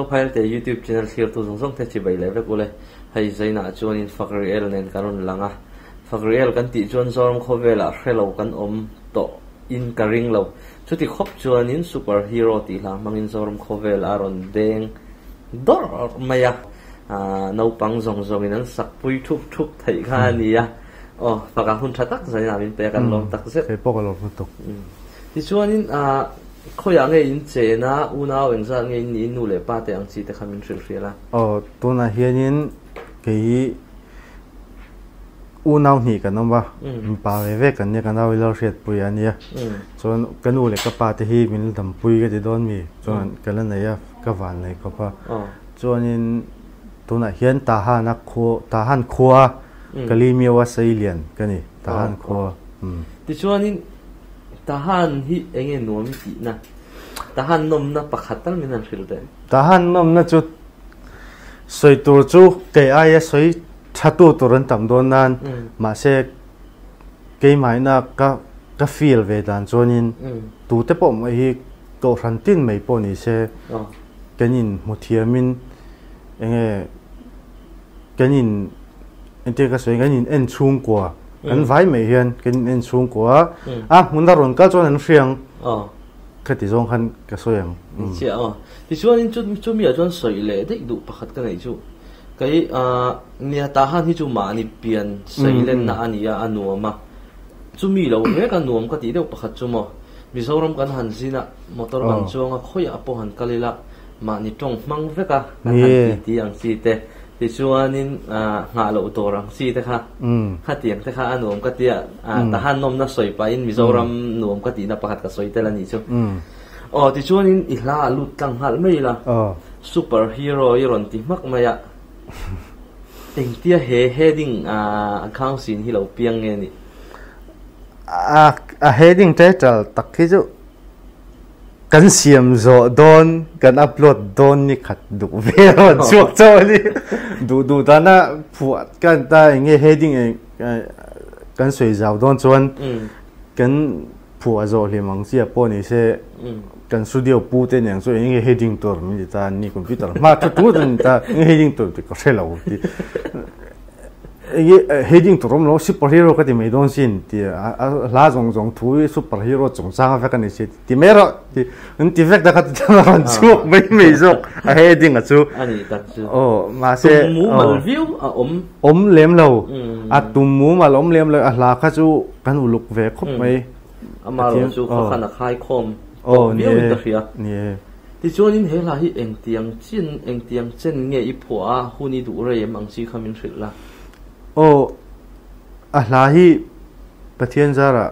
profile te YouTube channel share tu zong te chi bai le ve kule hei zaina chuan in fakriel nen karon langa fakriel kan ti chuan zorom khovela hrelo kan om to in karing lo chuti khop chuan in superhero ti la mangin zorom khovel aron deng dor maya no pang zong zong in an sak pui thup thup thei kha nia faka hun thatak zaina min pe kan lom tak se ke pok lo tuk ti chuan in khoya nge in chena una wengza nge in nu le pa te ang chi te khamin hril hrila tuna hianin ke unau ni kan nomba pa ve kan ne kan dawi lo hriat pui ania chon kanu le ka pa te hi min dam pui ga ti don mi chon kan na ya ka van nei ko pa chon in tuna hian ta han khuwa kali mi wa sailian kani ta han khuwa ti chuan in tahan hi enge nom ti na tahan nom na pakhatal min an hril de tahan nom na chu soi tur chu ke ai soi thatu turan tam don nan ma se ke mai na ka feel ve dan chonin tu te pom hi ko ran tin mai po ni se kenin muthiamin enge kenin ente ka soi ganin en chung kwa kan vai mai hian kenin en chung kwa mundaron ka chon an hriang khati zong khan ka soyang chia ti chuan in chu mi a chuan soi le dei du pakhat ka nei chu kai nia ta han hi chu ma ni pian sailen na ania anuama chu mi lo me ka nuam ka ti deuh pakhat chu mo mizoram kan han zina motor ban chuanga khoya apo han kalila ma ni tong mang veka kan han ti ang si te ti chuan in nga lo torang si te kha khatiang te kha anuam ka tia ta han nom na soi pa in mizoram nuam ka ti na pakhat ka soi te la ni chu ti chuan in ihla lut tlang hal mai la superhero iron ti mak maya eng tia heading account sin hi lo piang nge ni heading title tak hi chu kan siam zo don kan upload don ni khat du vero chuak chawli du ta na phuat kan ta nge heading kan soi zaw don chuan kan phua zo hlimang chia po ni se kan studio pu te nang so nge heading tor mi ta ni computer ma tu ta nge heading tor ko selo ti heading to rom lo superhero ka ti me don sin ti la zong zong thu superhero chong sang fa ka ni si ti mero ti ti vek da ka ti ran chu me zo a heading a chu ani tak chu ma se mu mal view om lem lo a tum mu mal om lem lo a la kha chu kan uluk ve khop mai amar chu kha khana khai khom nie ti chuan in he la hi eng tiang chen nge i phua huni du re mang chi khamin hril la la hi pathian zara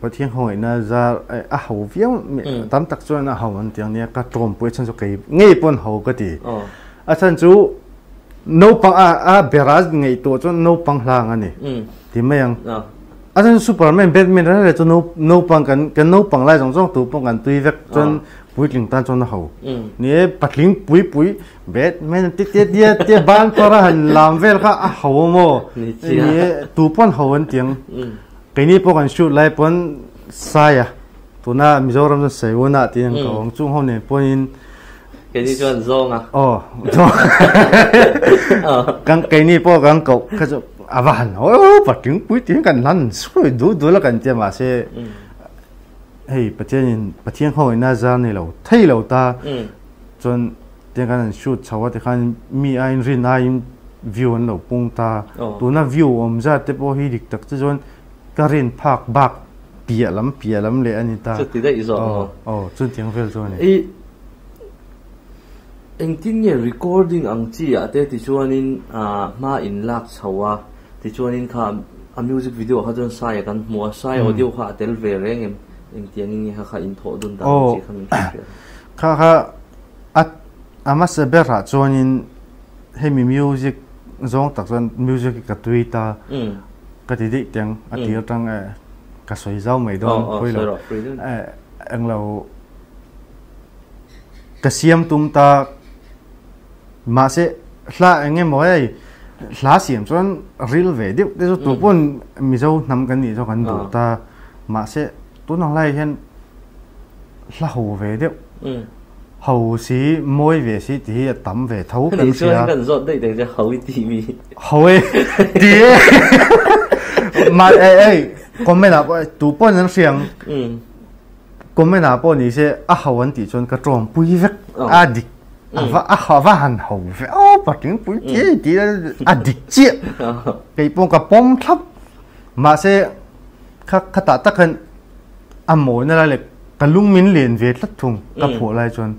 pathian hoi na zar a ho viam tam tak chuan a ho an tiang ne ka trom pui chan so kai ngei pon ho ka ti a chan chu no pang a beraz ngei to chuan no pang hlang ani ti mayang asan superman batman ra chu no pang kan no pang lai jong jong tu pang kan tui vek chuan pui tling tan chuan ho ni patling pui batman ti ban tora han lam vel kha a ho mo ni tu pon ho an tiang kai ni po kan shoot lai pon saya tuna mizoram sa saiwona tiang ka ong chung ho ne poin kai ni chuan zong kan kai ni po kan ko kha avan patling pui tiang kan lan sui du la kan te ma se hey pathian hoi na za nei lo thei lo ta chon tiang kan shoot chawa te khan mi ain rin ain view an lo pung ta tu na view om za te po hi dik tak chon karin phak bak pialam le ani ta chu ti dai zo chun tiang vel zo ni eng tin nge recording ang chi ate ti chuan in ma in lak chawa ti chuan in kha a music video ha jon sai kan mo sai audio kha tel ve reng eng tiang nge kha in tho dun da chi khamin kha ama se berra chuan in hemi music zong tak chuan music ka tuita ka ti dik tiang a tir tang ka soi zau mai don khoi lo ang lo ka siam tum ta ma se hla enge moi hla siam chuan ril ve dik te chu tu pon mi zo nam kan ni zo kan du ta ma se tu nang lai hian hla ho ve dik hầu xí môi về xí thì tắm về thấu cái xưa anh cần dọn đây để cho hầu tivi hầu ấy thì mà ấy còn mấy nào tụ bọn nó xiang còn mấy nào bọn này sẽ hầu anh thì chọn cái tròn bùi vết đi và hầu và hành hầu vết bắt tiếng bùi thì đi chết cái bọn cái bom thấp mà sẽ khát tạ tắc hơn mồi nó là cái lung min liền về lát thùng cái phụ lại chọn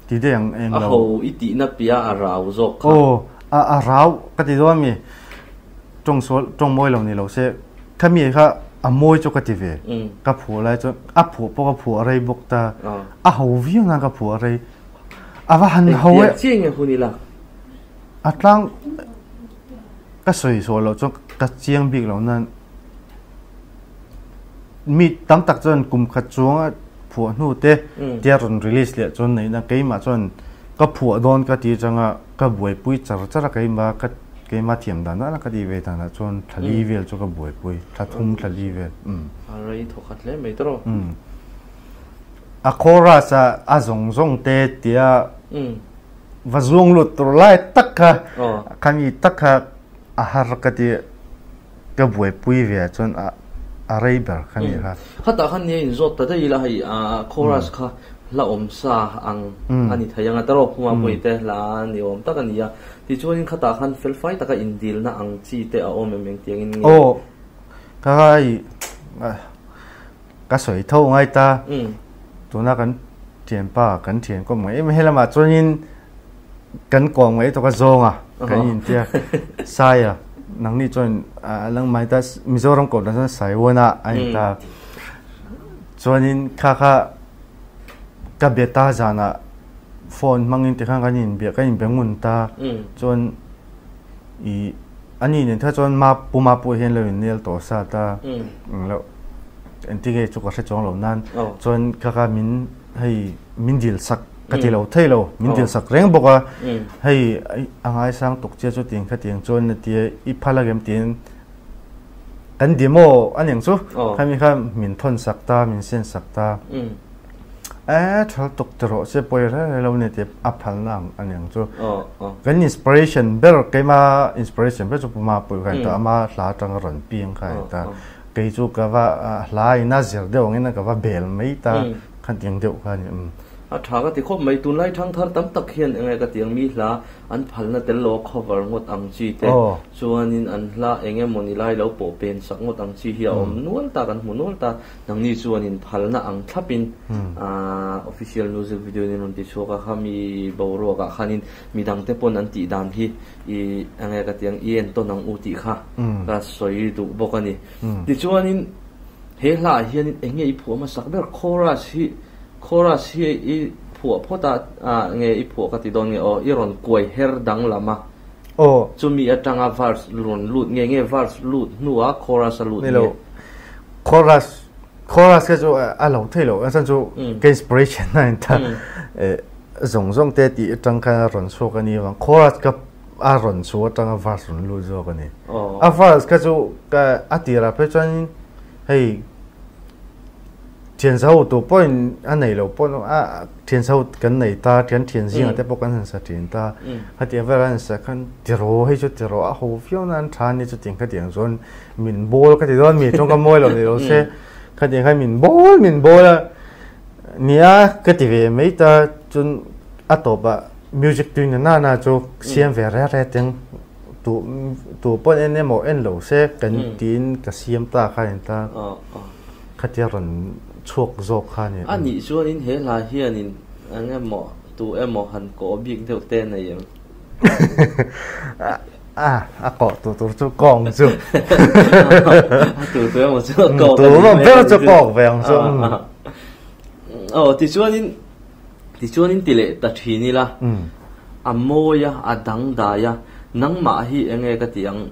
thì đây anh lâu hầu ít tí nó bia rau rọc rau cái gì đó mi trong môi lòng này lâu sẽ cái mi cái môi cho cái gì về cái phụ lại chọn phụ bao cái phụ ở đây bốc ta hầu viêu năng cái phụ ở đây và hành hầu ấy chiên cái phụ này là lang cái sợi số lâu cho cái chiên bị lâu nên mi tắm tắc chọn cùng khát chuông phụ nu te tia run release le chọn này là cái mà chọn cái phụ đòn cái tí chẳng à cái buổi bụi chả chả cái mà thiểm đàn đó là cái gì về thằng là chọn thali về cho cái buổi bụi thà thùng thali về rồi thuộc hạt lẽ mấy đó chorus zong te tia và zong lụt rồi lại tắc cái mi tắc har cái buổi bụi về chọn Araber khani ha khata khan ne zot ta dei la hai chorus kha la sa ang ani thayanga taro huma poite la ni om ta kan ya ti chuan khata khan fel fai ta ka indil na ang chi te a om meng tiang in ka soi thau ngai ta tu na kan thian pa kan thian ko mai em hela ma chuan in kan kong mai to ka zonga kan in tia sai nang ni chuan lang mai ta Mizoram ko dan sai wona ai ta chuanin kha ka beta jana phone mangin te khang kanin be kain bengun ta chuan I ani nen tha chuan ma pu hen lo nel to sa ta lo antige chu ka chong lo nan chuan kha min hei min dil sak ka ti lo thei lo min dil sak reng boka hei angai sang tok che chu ting kha ting chon na ti I phala gem tin kan demo aneng chu khami kha min thon sak ta min sen sak ta thal tok tro se poi ra lo ne te aphal nang aneng chu kan inspiration ber kema inspiration be chu ma pu kan ta ama hla tang ron piang khai ta ke chu ka wa hla ina zer de ong ina ka wa bel mai ta khan ting deuh kha ni thà cái khop mấy tuần lại thang thar tắm tắc hiền anh cái tiếng mi là anh phal na tel lo cover ngot ang chi te chuan in an la enge moni lai lo po pen sak ngot ang chi hi om nual ta kan mu nual ta nang ni chuan in phal na ang thlapin official music video ni non ti choka khami boro ka khanin midang te pon an ti dan hi I ange ka tiang ien to nang u ti kha ka soi du bokani ti chuan in he la hian enge I phu ma sak ber chorus hi I phua phota nge I phua ka ti don nge o iron koi her dang lama chumi atanga verse lun lut nge verse lut nuwa chorus lut nge chorus ke jo a lo thelo san jo ke inspiration na ta zong te ti atang ka ron so ka ni wang chorus ka a ron so atanga verse lun lu zo ka ni a verse ka jo ka atira pe chan hei thiền sâu tụ point anh này là point thiền sâu cái này ta thiền riêng ở đây bốc anh sẽ thiền ta hay thiền về anh sẽ khăn tiro hay chút tiro hậu phiêu nan thàn như chút thiền cái thiền rồi mình bol cái thiền mình trong cái môi là mình sẽ cái thiền hay mình bol là nia cái thiền về mấy ta chun tổ ba music tuyên na cho xem về ra tiếng tụ point anh em một anh lâu sẽ cần tin cái xem ta khai ta cái thiền rồi chuộc dọc khan này anh nghĩ cho nên thế là hiền nên anh em mò tụ em mò hẳn có biết theo tên này em có tụ cho con chứ tụ em một chỗ con tụ mà biết cho con về không thì cho nên tỷ lệ tập thì là moya đắng đaya nắng mã hi anh nghe cái tiếng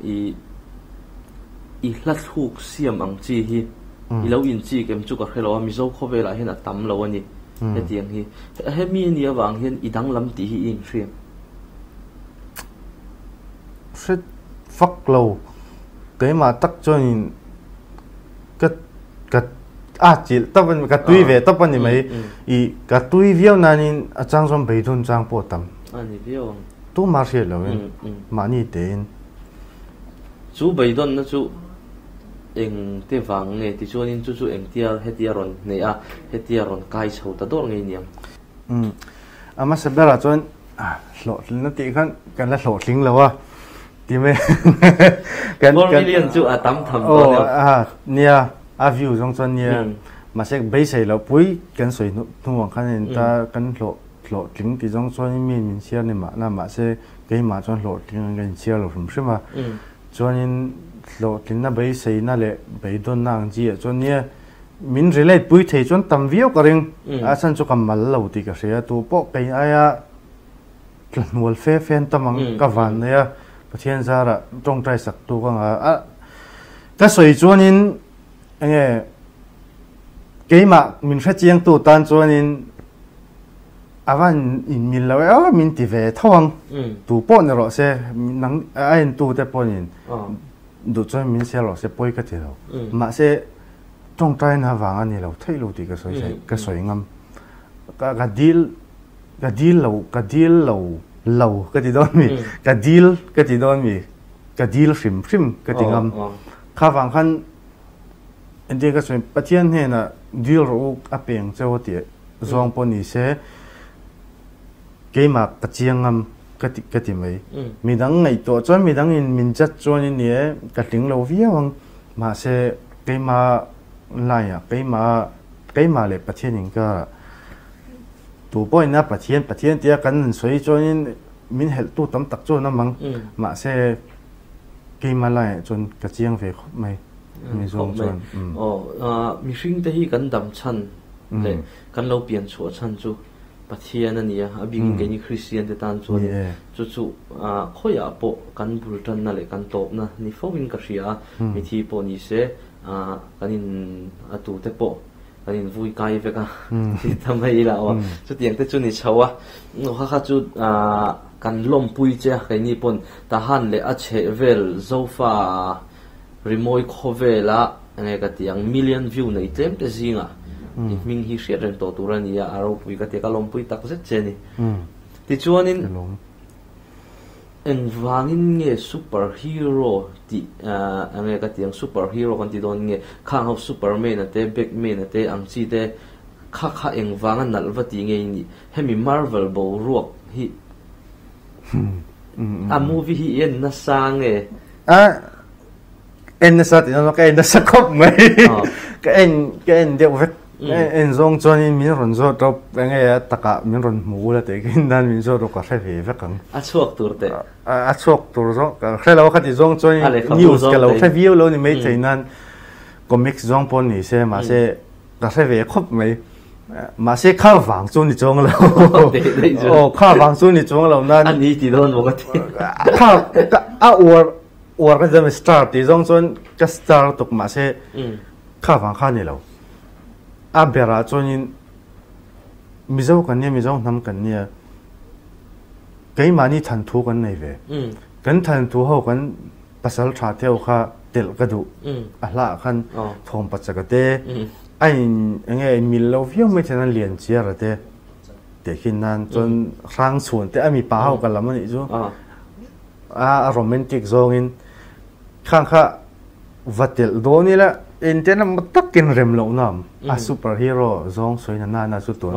I lát hụt xiêm ang chi hi I lâu in chi kem chu ka khelo mi zo kho ve la hen atam lo ani he tiang hi he mi ni awang hian I dang lam ti hi in hriam shit fuck lo cái mà tắc cho cái chỉ tập bên cái túi về tập bên này mấy cái túi viêu này nên trang xong bảy thôn trang bộ tầm anh viêu tu mà sẽ là mà như thế chú bảy thôn nó chú em te vàng nghe thì cho nên chú em tia hết tia rồi này hết tia rồi cái sầu ta đó nghe niệm mà sẽ biết là cho lộ nó tí kan là lộ chính là thì mấy kan million chú tắm thầm to nia view trong chân nia mà sẽ bây giờ là bui kan soi thung hoàng kan ta kan lộ chính thì trong chân mình xem này mà sẽ cái mà cho lộ chính cái xem là không phải mà cho nên lộ chính là bây giờ na lệ bây đón nàng gì cho nên mình relate bui thấy cho tầm view cái rừng sang cho cầm mal lâu thì cái sẽ tu bộ cái ai lần một phê phen tâm ang cả vạn này bát thiên gia ra trong trái sắc tu con cái sợi cho nên nghe cái mà mình phát triển tu tan cho nên van mình lâu mình thì về thong tu bộ này rồi sẽ năng ai tu để bộ nênดูจนมินเสียหลอกเสียป่วยก็เถอะมาเสียตรงใจน่าหวังอันนี้เราที่รู้ดีก็สวยงามก็ดีลเราก็ที่โดนมีก็ดีลก็ที่โดนมีก็ดีลฟิมก็ที่งามข้าฟังขันอันนี้ก็สวยประเทศเนี่ยนะดีลเราอับเองเจ้าที่ซองปนนี้เสียเกี่ยมากระเจียงงามก็ที่ไม่มีดังไงตัวจนมีดังอินมินจัดจนเนี่ยก็ถึงเราวิ่งมาเสกเกี่ยมาไล่เกี่ยมาเลยประเทศนี้ก็ตัวบ่อยนะประเทศที่กันสวยจนมินเห็นตัวตั้มตักจนนั่นมั้งมาเสกเกี่ยมาไล่จนกระเจียงเฟกไม่จนมีสิ่งที่กันดำชันเลยกันเราเปลี่ยนชัวชันจูประเทศนั่นเนี่ยบิงกันนี่คริสเตียนแต่ตอนจวนจู่ข้อยอาโปกันบุรุษนั่นแหละกันโตนะนี่ฟ้าวินกษีอามีที่ปนิเสกันนินตัวเตโปกันนินวุ้ยไก่เวกันที่ทำให้เราจุดอย่างแต่จุดนี้ชัวข้าจุดกันล้มปุยเจ้ากันนี่ปนทหารเลยอาเชเวลโซฟารีโมทโคเวล่ะอะไรกันที่ยังมิลลิอนวิวในเต็มแต่จริงมิงฮิเชียร์ตัวตัวนี้อารมณ์ปุยก็เทกลมปุยตักเสร็จเจนี่ที่ชวนนินเอ็นวางินเงี้ยซูเปอร์ฮีโร่ที่อะไรก็ที่ยังซูเปอร์ฮีโร่คนที่โดนเงี้ยข้างเขาซูเปอร์แมนนะเต้แบ็กแมนนะเต้อังซีเต้ข้าเอ็นวางันนัลวัดยังไงนี่ให้มีมาร์เวลบอลรวกฮีมูวี่ฮีเอ็นน่าสร้างเอ็นน่าสร้างที่นั่นก็เอ็นน่าสร้างครบไหมก็เอ็นเดียวเวกเอ็นซงจวนนี่มีรอนโซดบยังไงตะกะมีรอนหมูละแต่กินด้านมีโซดก็ใช่เวกังชวกตัวเตชวกตัวซงก็แค่เราคัดที่ซงจวนนิวส์ก็เราแค่วิวเรานี่ไม่ใช่นั่นก็มิกซ์ซงปนนี่เสียมาเสียก็ใช่เวครบไหมมาเสียข้าวฝังจวนนี่จงเราข้าวฝังจวนนี่จงเรานั่นอันนี้ที่โดนปกติข้าวอวดก็จะไม่สตาร์ทที่ซงจวนก็สตาร์ทตกมาเสียข้าวฝังข้านี่เราเบราจนมิเจ้ากันเนี่ยมิเจ้าทำกันเนี่ยเกี่ยมานี่ทันทุกันในเวกันทันทุเขากันภาษาชาติเขาค่ะเดลกระดูอะไรกันทองปัจจักเตไอ้ยังไงมิลเราเที่ยวไม่ใช่นั่นเรียนเชียร์เตเด็กขี้นั่นจนร่างส่วนแต่มีป้าเขากันละมันอีจูโรแมนติกโซงินข้างข้าวัดเดลโดนี่แหละเอ็นเจนมันตักกินเร็มลงน้ำซูเปอร์ฮีโร่ซองสวยน่าสุดตัว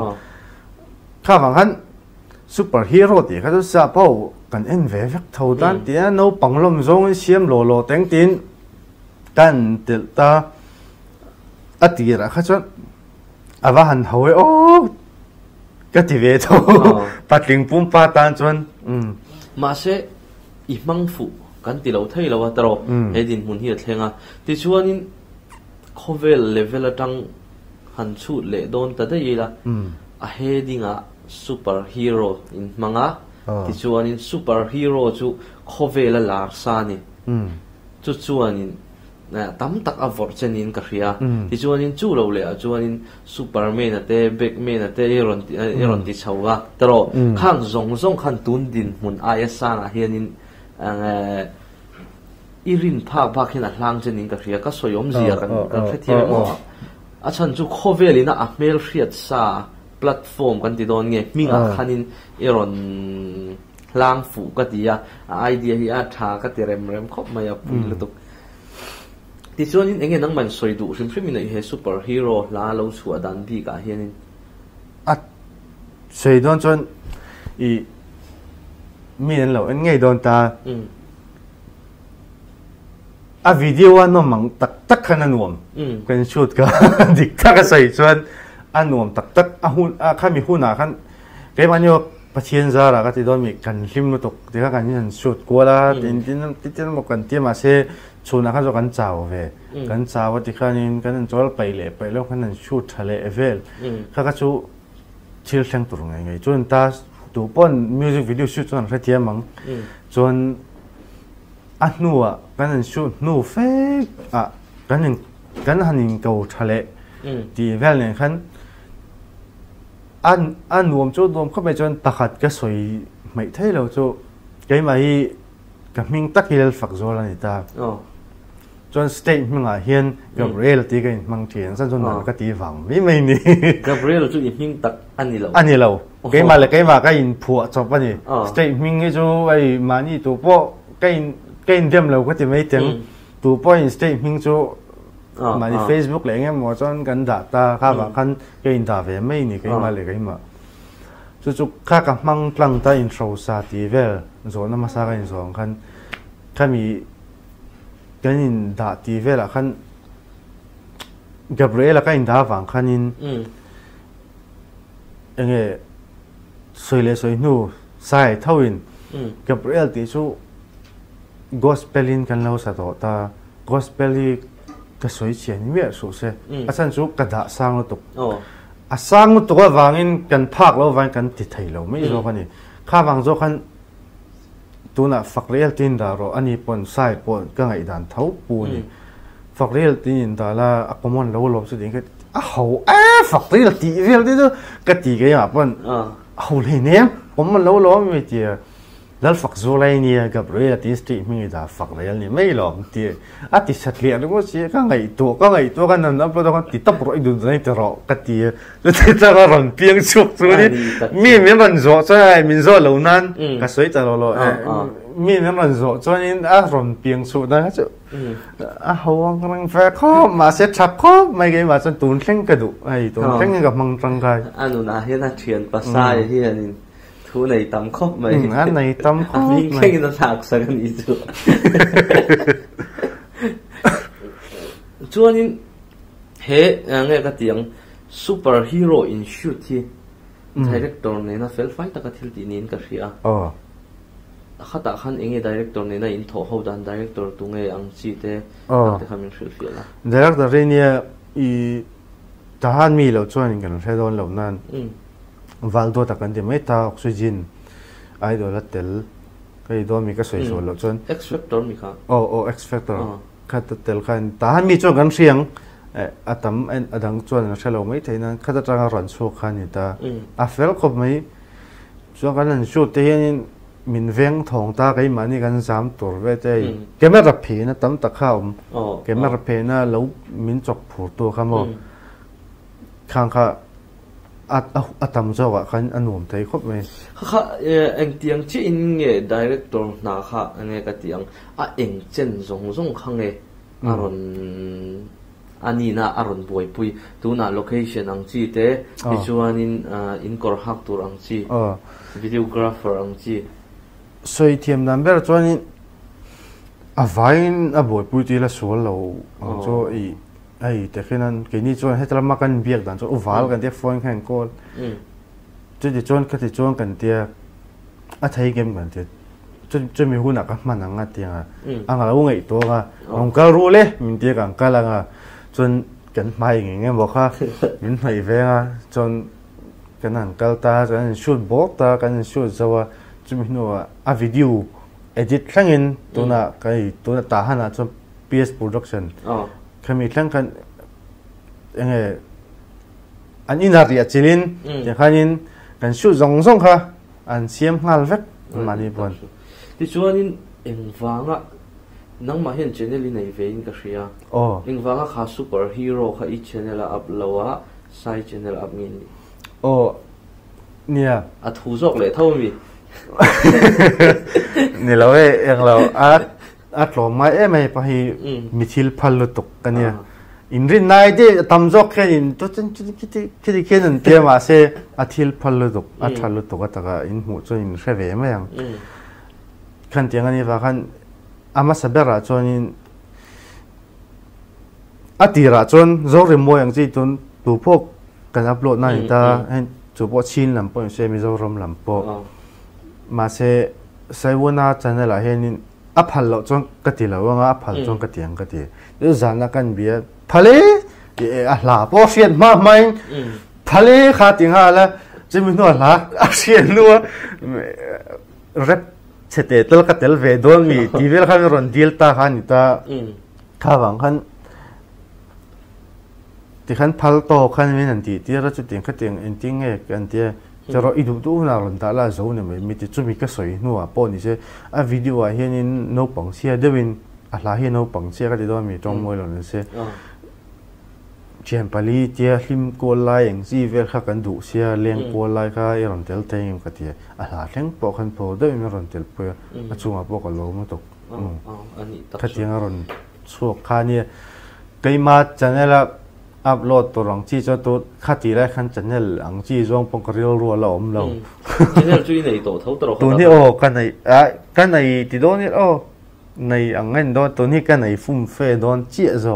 ข้าฟังกันซูเปอร์ฮีโร่ที่เขาจะสาบเอากันเอ็นเวฟเท่านั้นที่นั่นเราปังลมซองเสียมโลเต็งตินกันเดลต้าตีระเขาจะว่าหันหัวโอ้ก็ที่เวทปัดลิงปุ่มปาตันจวนมาเสอีมังฟูกันที่เราไทยเราว่าตรอเฮดินหุ่นเฮียเทงอ่ะที่ชวนนี่โคเวลเลเวลตั้งหันชุดเละโดนแต่ได้ยังละเฮดิงอ่ะซูเปอร์ฮีโร่อินมังอ่ะที่ชวนนี่ซูเปอร์ฮีโร่จูโคเวลลาร์ซานี่จูชวนนี่ตั้มตักอวอร์เจนินกับเฮียที่ชวนนี่จูเราเลยอ่ะชวนนี่ซูเปอร์แมนเต้แบ็กแมนเต้เอรอนที่ชาวะตรอข้างซงขันตุนดินหุ่นอายสานเฮียนี่อีรินภาคเห็นหลังเจนินกับเฮียก็สวยอมเสียกันแค่เทียม a chan chu khovelina a mail riat sa platform kan ti don nge minga khanin eron lang fu ka tia idea hi a tha ka ti rem khop maya puilutuk ti chuanin enge nang man soi du hrim hrim in he superhero la lo chu adan bi ka hianin a soi don chon i miền lâu anh nghe đồn ta a video nó mang tắc tắc khăn anh nuông cái shoot cả địch tắc cái sợi chuan anh nuông tắc tắc a hun a khai mi hun à khăn cái bao nhiêu bắt thiên ra là cái gì đó mi cần lim nó tục thì các anh nhận shoot qua là tin một cần tiêm mà sẽ chun là khăn cho cần chào về cần chào thì khăn nên cần cho bay lệ khăn nên shoot thale về các chú chill sang tụi ngay chuan ta tụ pon music video shoot chuan ra tiêm mang chuan anh nuông cái nên shoot nu fake à cái hành cầu thale thì về này khăn anh nuông chỗ nuông không phải chuan takat cái soi mấy thế đâu chỗ cái mà hi cái mình tắc hilal phật rồi là người ta chuan state mình là hiền Gabriel thì cái mang tiền sang chuan là cái tí vàng mấy nè Gabriel chú mình tắc anh lâu cái mà cái in phua cho bao nhiêu state mình cái chỗ ấy mà ni tụ po cái điểm lâu cái tí mấy tiếng tụ po in state mình chỗ mà đi Facebook lại nghe một chuan gần data khác và khăn cái in ta về mấy nè cái mà chú khác cái mang plăng ta intro sa tí về rồi nó mà sa cái rồi khăn mi cái in đã tí về là khăn Gabriel cái in đã vàng khăn in anh ấy soi lệ soi nu sai thâu in Gabriel tí chú gospelin kan lâu sa đó ta gospeli cái soi chuyện như vậy số xe à chân chú cái đã sang nó tục à sang nó tục vàng in kan phạc lâu vàng kan tít thầy lâu mấy rồi cái này khá vàng rồi khăn tu na fakriel tin da ro ani pon sai pon ka ngai dan thau pu ni fakriel tin da la akomon lo lo su ding ka a ho a fakriel ti vel ti do ka ti ga ya pon ho le ne komon lo lo mi ti lal fak zo lai ni Gabriel ti sti mi da fakriel ni mai lo ti a ti sat le no si ka ngai to ka nan upload ka ti tap ro i du nai te ro ka ti te ta ra ron piang chuk su ni mi ron zo cha min zo lo nan ka soi ta lo mi nó là rõ cho nên ron piang su da chu hawang rang fa kho mà sẽ chap kho mai cái mà chân tun thleng ka du ai tun thleng ga mang tang kai anu na hian a thian pasai hian thu nei tam khop mai an nei tam khop mi kheng na thak sa kan i chu chuanin he nge ka tiang superhero in shoot hi director ne na fel fight ta ka thil ti nin ka ria khata khan enge director ne na in tho ho dan director tu nge ang chi te te khamin shil fiala director renia i tahan mi lo chuan kan redon lo nan valdo ta kan de meta oxygen ai do la tel kai do mi ka soi so lo chuan X Factor mi kha X Factor khata tel khan tahan mi chuan kan riang atam en adang chuan na shalo mai theina khata tanga ron chu khan ni ta a fel khop mai chuan kan an shoot te hian min veng thong ta cái mà ni kan zam tur ve te camera phe na tam ta kha camera phe na lo min chok phur to kha mo khang kha atam zo wa khan anuam thei khop mai kha eng tiang chi in nge director na kha ane ka tiang a eng chen zong khang e aron ani na aron boy pui tu na location ang chi te chuanin in kor hak tur ang chi videographer ang chi soi thiam number chuan a vain a boy pui ti la sol lo cho ai te khinan ke ni chuan hetra ma kan biak dan cho oval kan te phone khan call chu ti chuan ka ti chuan kan tia a thai game kan te chu mi huna ka man anga tia anga lo ngai to ga ong ka ru le min te kan ka la nga chuan kan mai nge bo kha min mai ve nga chuan kan an kal ta chuan shoot bok ta kan shoot zawa chu mi no a video edit thangin tuna kai tuna ta hana chu PS production khami thlang kan enge an inaria chilin te khanin kan shu zong kha an siam ngal vek mani bon ti chuanin eng wanga nang ma hian channel nei ve in ka hria engwanga kha super hero kha I channel a uploada sai channel up min nia a thu jok le thau mi ni lo eng lo a tlo mai em ai pa hi mithil phal lo tok kania in rin nai de tam jok khen in to chen ki khen an te ma se a thil phal lo tok a thal lo tok ataka in mu cho in reve ma yang khan tiang ani wa khan ama sabera chonin atira chon zo remo yang chi tun tu phok kan upload na ta hen chu po chin lam po se mi zo rom lam po ma se sai wona channel a henin a phal lo chon ka ti lo nga a phal chon ka tiang ka ti de zana kan bia phale a hla po fian ma mai phale kha ting ha la chimi no la a sian nu rep chete tel ka tel ve don mi ti vel khan ron dil ta khan ta kha wang khan ti khan phal to khan min an ti ra chu ting kha ting en ting e kan ti charo idu tu na ron ta la zo ne mi ti chu mi ka soi nu a po ni se a video a hian in no pang sia dewin a hla hi no pang sia ka ti do mi tong moi lo ne se chen pali tia hlim ko lai eng chi vel kha kan du sia leng ko lai kha I ron tel te im ka ti a hla thleng po khan po de mi ron tel po a chunga po ka lo mo tok ani tak kha tiang ron chuak kha ni kai ma channel upload to rong chi cho to khati ra khan channel ang chi zong pong karil ro la om lo channel chui nei to thau tro tu ni kan nei ti do ni nei ang ngen do to ni kan nei fum fe don chi zo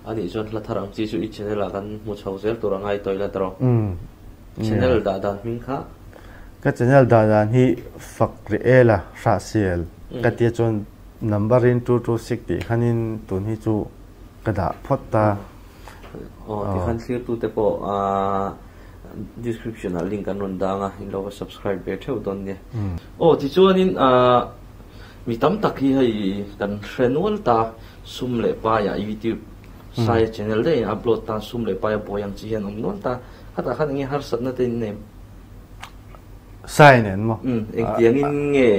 ani jon la tharang chi chu I channel a kan mu chho zel to rangai toila tro channel da min kha ka channel da hi fak re ela ra siel ka ti chon number in 226 ti khanin tu ni chu kada phota ti khan clear tu te po description a link an ron danga in lo subscribe be theu don ne ti chuan in mi tam tak hi hei kan renewal ta sum le pa ya YouTube sai channel de upload ta sum le pa ya boyang chi hian non ta hata khan nge har sat na te name sai nen mo eng tiang in nge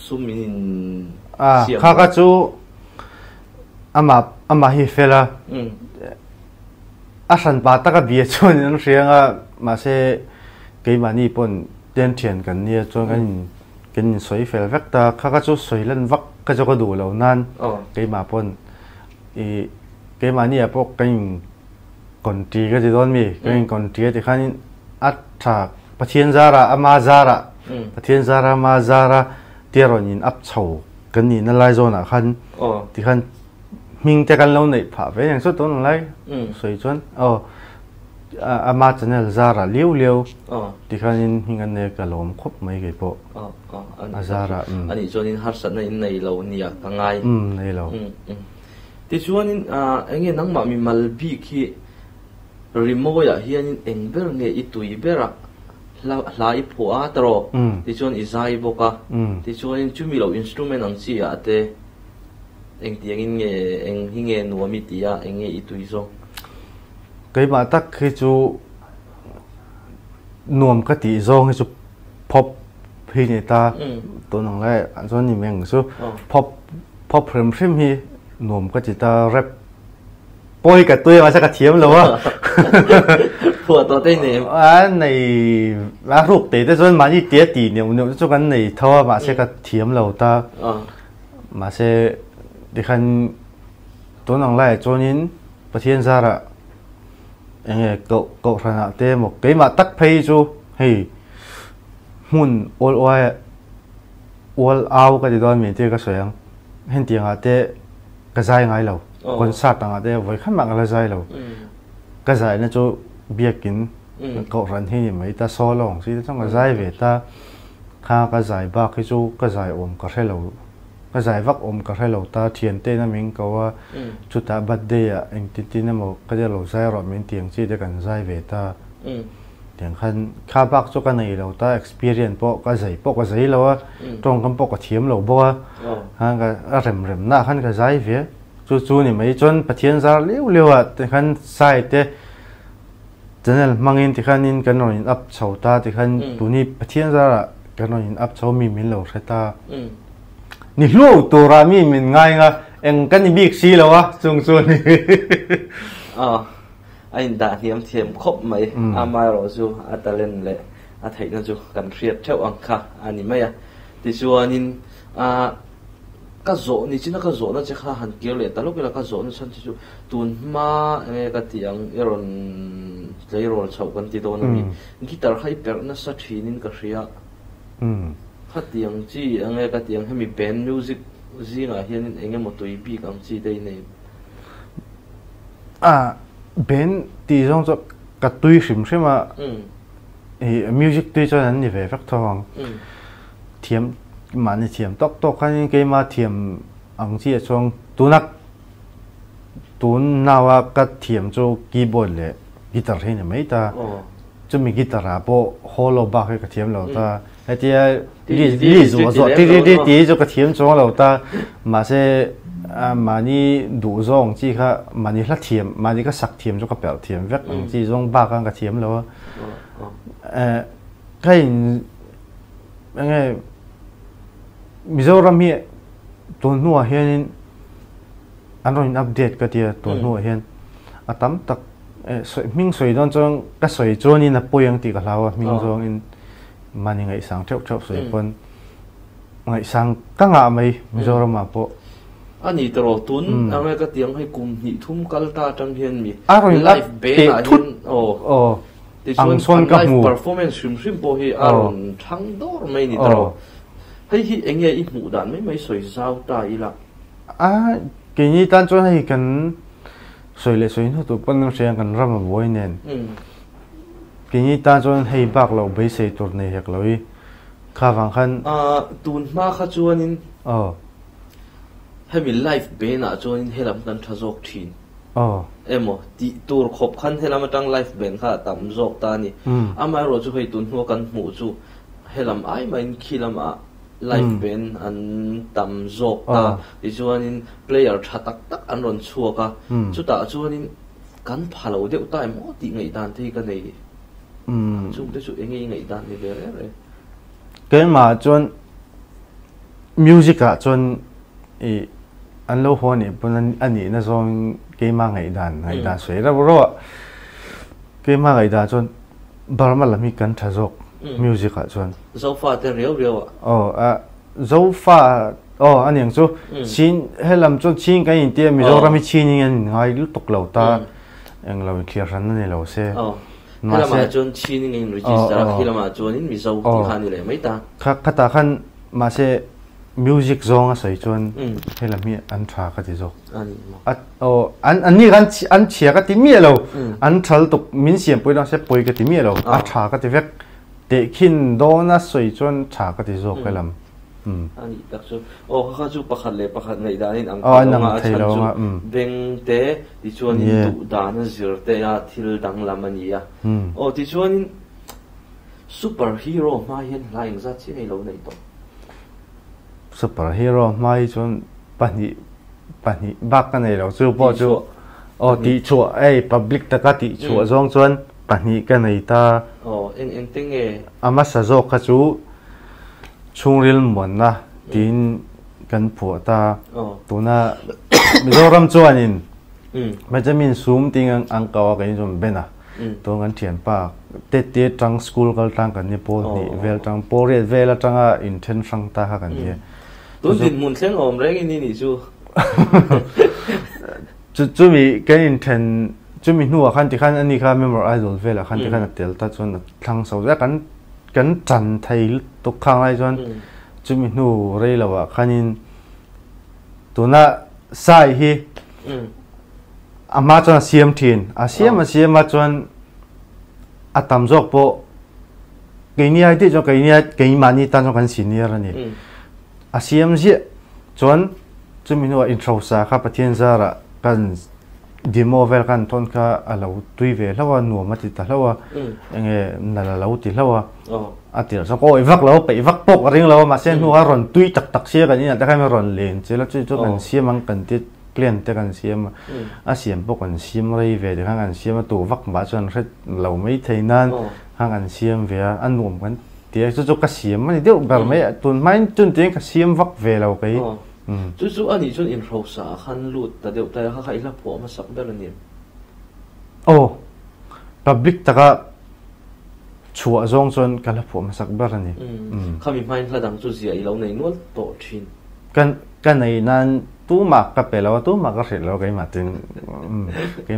sum in kha ka chu ama hi fela a san pa ta ka bia chon an rianga ma se ke mani pon ten thian kan nia chon kan soi fel vek ta kha ka chu soi lan vak ka jo ka du lo nan ke ma pon ke mani a pok kan kon ti ka ji don mi kan kon ti ti khan a tha pathian zara ama zara pathian zara ma zara tiron in ap chho kan ni na lai zona khan ti khan mình te kan lo nei pha ve yang so ton lai soi chuan ama channel zara liu ti khanin hingan ne ka lom khop mai ge po azara ani chonin har sat na in nei lo nia ka ngai nei lo ti chuanin enge nangma mi malbi khi rimoya hianin engber nge itui bera lai phua tro ti chuan izai boka ti chuanin chumi lo instrument ang chi ate eng tiang in nge eng hinge nuami tia enge itui zo cái mà tắc khi chú nuông cái tí zo khi chú pop khi người ta tôi nói lại anh cho nhìn mình số pop phim hi nuông cái tí ta rap bôi cả tôi mà sao cả thiếm luôn á phùa tôi tên này này rụt tí tôi mà đi tiết tí nhiều cho cái này thôi mà sao cả thiếm luôn ta mà sẽ đi khăn tôi nói lại cho nhìn bát thiên gia ra anh cậu thằng nào thế một cái mà tắc pay chú hey mun all out cái gì đó mình thế cái sợi hiện tiếng à thế cái dài ngay lâu còn sát thằng à thế với khán mạng là dài lâu cái dài nó chú biết kín cậu thằng thì mấy ta so lòng xí trong cái dài về ta khá cái dài ba cái chú cái dài ôm cả hai lâu cái giải vắc ôm cả hai lầu ta thiền tên là mình có chút ta bắt đây à anh tin là một cái lầu dài rồi mình tiếng chỉ để cần dài về ta tiếng khăn khá bác cho cái này lầu ta experience bộ cái giấy lầu á trong cái bộ cái thiếm lầu bộ á cái rem na khăn cái dài về chú này mấy chân bắt thiên ra liu à tiếng khăn sai thế cho nên mang in thì khăn in cái nó in ấp sầu ta thì khăn tụi này bắt thiên ra cái nó in ấp sầu mình lầu sai ta ni lu tu ra mi min ngai nga eng kan ni big si lo wa chung ni anh đã hiếm thiềm khóc mấy mai rồi chú ta lên lệ thấy nó chú cần thiệt theo anh cả anh mấy thì chú anh cái rổ này chỉ là cái rổ nó chỉ khá hẳn kiểu lệ, ta lúc là cái rổ nó xong chú tuần mà nghe cái tiếng rồi lấy rồi chậu cái tí đồ này guitar hay bẹt nó sát thì nên cái gì cái tiếng chỉ nghe cái tiếng hay mi band music gì ngà hiện anh một tuổi bị cái gì đây này band thì giống cho cái tuổi xem mà music tuy cho nên như vậy phát thong thiểm mà như thiểm tóc hay cái mà thiểm anh chỉ trong tu nào cái thiểm cho keyboard lệ guitar hay là mấy ta cho mình guitar à bộ hollow back cái thiểm lâu ta hay thì lý do tí cho cái thiểm cho lâu ta mà sẽ mà ni đủ rong chỉ cả mà ni lát thiểm mà ni cái sạc thiểm cho cái bẹo thiểm vét chỉ rong ba cái thiểm lâu cái nghe Mizoram hi tuần nua hiền anh rồi update cái gì tuần nua hiền tắm tắc mình soi don trong cái soi cho nên là bồi yang tì cái lao mình trong in mà những ngày sáng chốc soi pon ngày sáng các ngã mấy Mizoram mà po anh ấy rồi tuần anh cái tiếng hay cùng nhị thum kalta trong hiền mi rồi live band hiền ang son ka mu performance sim po hi aron thang dor mai ni tro hay hi enge I mu dan mai soi zau ta ila cái ni tan cho hay kan soi le soi no tu pan se kan ram voi nen cái ni tan cho hay bak lo be se tur ne hek loi kha wang khan tun ma kha chuanin hay mi live band a chuanin helam kan thazok thin emo ti tur khop khan helam atang live band kha tam jok ta ni amai ro chu hei tun ho kan mu chu helam ai main khilam a live band an tam jok ta ti chuanin player tha tak an ron chuaka chu ta chuanin kan phalo deuh tai mo ti ngei dan thei ka nei chu te chu engei ngei dan ni ve re cái mà chuan music a chuan an lo ho ni pun ani na zong cái mà ngày đàn sấy ra bro cái mà ngày đàn chọn barma làm mi kan thà dọc music à chọn dấu pha te rêu dấu pha anh em chú chín hay làm chọn chín cái gì tiệm mi dấu ra mi chín anh ngay lúc tục lâu ta anh lâu clear rắn này lâu xe hay là chọn chín anh register hay là chọn mi dấu thì han này mấy ta khác ta khăn mà sẽ music zong a sei chuan hela mi an tha ka ti zo an ni an chia ka ti mi lo an thal tuk min siam poi na se poi ka ti mi lo a tha ka ti vek te khin do na sei chuan tha ka ti zo kelam ani tak chu kha chu pakhat nei danin ang ma thei lo ma beng te ti chuan in tu dan zir te a thil dang lamania ti chuan superhero ma hian laing za chi nei lo nei to superhero mai chun pani bak ka nei lo chu po chu ti chu public ta ka ti chu zong chuan pani ka nei ta en tenge ama sa zo ka chu chungril mon na tin kan phu ta tuna Mizoram chuanin Benjamin sum ting ang kawa ka jom bena to ngan thian pa te tang school kal tang kan ni pol ni vel tang pore vel tanga inten sang ta ha kan ni tôi tin muốn xem ổn đấy cái này chú chú mình cái intent chú mình nuôi khăn thì khăn anh đi khăn member idol về là khăn thì khăn là tiền ta chọn thằng sau ra cắn chăn thay tục khang lại chọn chú mình nuôi đây là vợ khăn in tụi nó sai hi ama chọn xiêm thiền xiêm mà chọn tam dọc bộ cái này thì cho cái mà ni ta cho cái xin này này asiam ji chon chumi no intro sa kha pathian zara kan demo vel kan ton kha alo tui ve lawa nu ma ti ta lawa enge nala lo ti lawa atir so ko evak lo pe evak pok ring lo ma sen nu ha ron tui tak sia kan ni ta kha me ron len chela chu chu kan siam ang kan ti plan te kan siam asiam pok kan siam rei ve de kan siam tu vak ma chon ret lo mai theinan ha kan siam ve an nuam kan tiếng cho cái xiêm mà điều bảo mấy tuần mai tuần tiếng cái xiêm vắt về đâu cái chú anh ấy chun in rau sa khăn lụt ta đều ta khai là phổ mà sắp bê lên niệm public ta cái chùa zong chun cái là phổ mà sắp bê lên niệm khami mai là đang chú gì lâu này nuốt tổ chín cái này nan tu mặc cái bể lâu tu mặc cái gì lâu cái mặt tên cái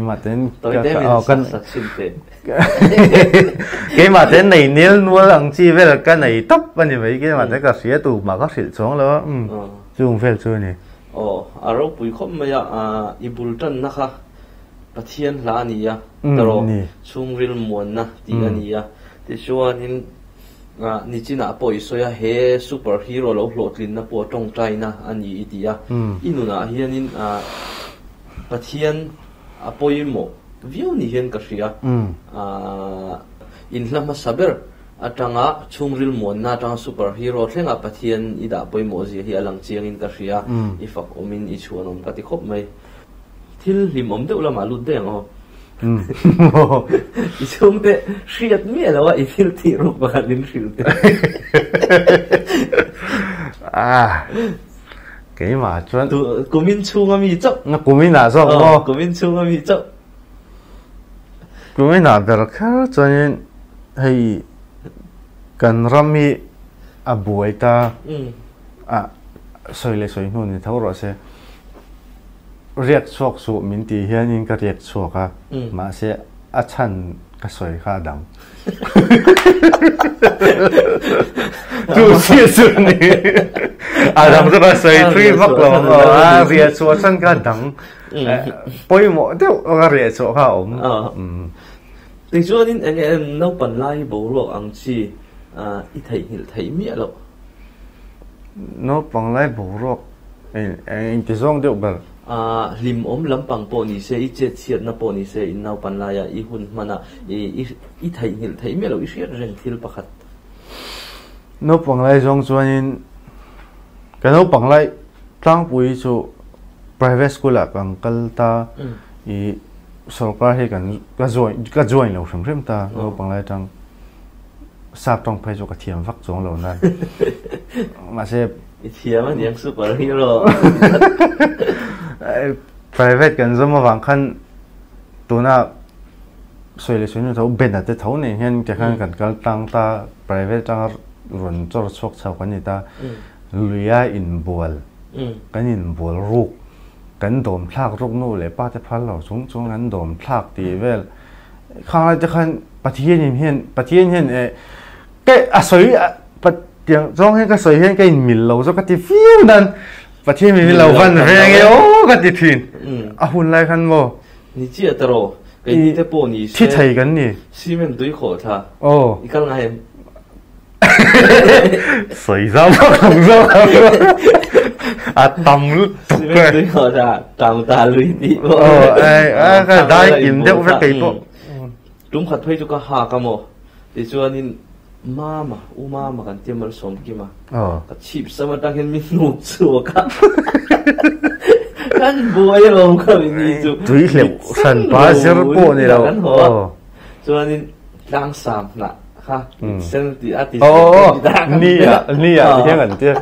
mặt tên này nếu nuôi lăng chi về là cái này tấp bên như vậy cái mặt tên cái gì tu mặc cái gì xuống đó chung về chơi này à rồi bùi khom mày ibul chân na kha bắt thiên là anh ya taro chung ril muôn na tiếng anh ya thì cho nên ni chỉ na bồi soya he superhero lo lột lin na po trong trai na anh yi ti ya inu na hian in bắt thiên bồi mo view ni hian ka ria in lam saber atanga chungril mon na tang superhero thlenga pathian ida boi mo ji hi alang chiang in ka ria ifak omin I chuan om ka ti khop mai thil lim om deuh lama lut deng I chung te hriat mi lawa I thil ti ro ba lin hril te cái mà chuan kumin chunga mi chok na kumin na so kumin chunga mi chok kumin na ber kha chuan hei kan rami abuai ta soi le soi nu ni thau ro se riak chok su min ti hian in ka riak choka ma se a chan ka soi kha dang tu si su ni dang zo ka soi three vak lo riak chok chan ka dang poi mo deu ka riak chok kha om thì cho nên anh em nấu bẩn lai bố luộc ăn chi ít thấy mía lộ nấu bẩn lai bố luộc anh chỉ xong được bẩn lim ốm lắm bằng bộ ni se ít chết chết na bộ ni se in nấu bẩn lai ít hun mà na ít thấy mía lộ ít chết rèn thiêu bạc hạt nấu bẩn lai xong cho nên cái nấu bẩn lai trang bùi cho private school à bằng câu ta सरकार है का join lo shrim ta lo panglai tang sap tong phai jo ka thiam vak chong lo na ma se thiam an yang superhero private kan zoma wang khan tuna soile soinu tho bena te tho ne hian te khan kan kal tang ta private tang ron chor chok chau kan ni ta luya in bol kan in bol rukกันโดมพลากรูปนู่เลยป้าจะพันเราชงกันโดมพลากตีเวลข้างไรจะขันปะเทียนเห็นปะเทียนเห็นแกสวยปะอย่างจ้องให้ก็สวยเห็นแกมิลเราจะกติฟิวนั่นปะเทียนมิลเราวันแรงโอ้กติพินหุ่นไรขันโมนี่เจี๊ยตรอไอ้นี่จะโปนี่ที่ไทยกันนี่ซีเมนต์ด้วยขอท่าอีกกันไงสวยซ้ำของซ้ำตำลุตุกเลยขอท่าตำตาลุยดิก็ได้กินเดี๋ยวไปไก่ปุ๊บตุ้มขัดให้จุกหากโมแต่ส่วนนี้มากันเตรียมมาสมกี่มาก็ชีพสมัติเห็นมีหนุกสัวกันบัวยังลงก็มีนี่จุดุยเหลวสันป้าเสือปูนี่เราส่วนนี้ดังสามนะค่ะเส้นตีอาทิตย์นี่ยังไงเจ้า